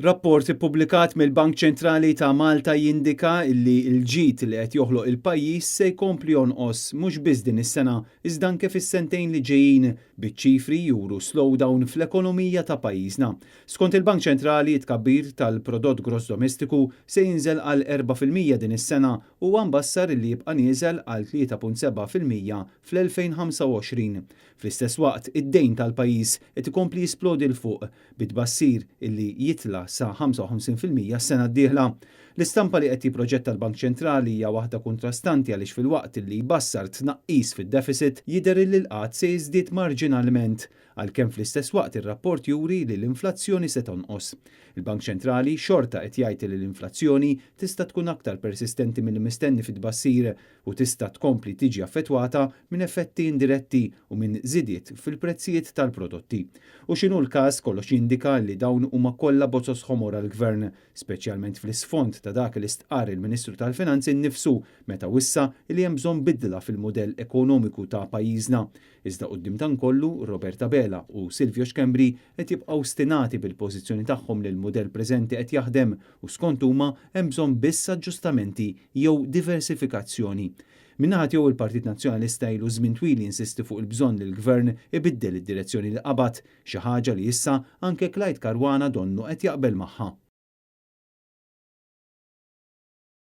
Rapport ippubblikat mill-Bank Ċentrali ta' Malta jindika li l-ġid li qed joħloq il-pajjiż se jkompli jonqos mhux biss din is-sena iżda anke fis-sentejn li ġejjin biċ-ċifri juru slowdown fl-ekonomija ta' pajjiżna. Skont il-Bank Ċentrali tkabbir tal-prodott gross domestiku se jinżel għal 4% din is-sena u mbassar li jibqa' nieżel għal 3.7% fl-2025. Fl-istess waqt id-dejn tal-pajjiż qed ikompli jisplodi l fuq bit-tbassir illi jitla sa 55% s-sena d-dieħla. L-istampa li qed jipproġetta l-Bank Ċentrali hija waħda kontrastanti għaliex fil-waqt li jbassar tnaqqis fid-deficit jidher li l-qatt se jiżdied marġinalment għalkemm fl-istess waqt ir-rapport juri li l-inflazzjoni se tonqos. Il-Bank Ċentrali xorta qed jgħid li l-inflazzjoni tista' tkun aktar persistenti mill-mistenni fit-tbassir u tista' tkompli tiġi affettwata minn effetti indiretti u minn żidiet fil-prezzijiet tal-prodotti. U x'inhu l-każ kollox jindika li dawn huma kollha bozzos ħomor għall-Gvern, speċjalment fl-isfond ta' dak li stqar il-Ministru tal-Finanzi nnifsu meta wissa li hemm bżonn bidla fil-mudell ekonomiku ta' pajjiżna. Iżda quddiem dan kollu Roberta Bela u Silvio Xkembri qed jibqgħu ostinati bil-pożizzjoni tagħhom li l-mudell preżenti qed jaħdem u skont huma hemm bżonn biss aġġustamenti jew diversifikazzjoni. Minnaħat jew il-Partit Nazzjonalista ilu żmien twil jinsisti fuq il-bżonn li l-Gvern ibiddel id-direzzjoni li qabad, xi ħaġa li issa anke Clyde Caruana donnu qed jaqbel magħha.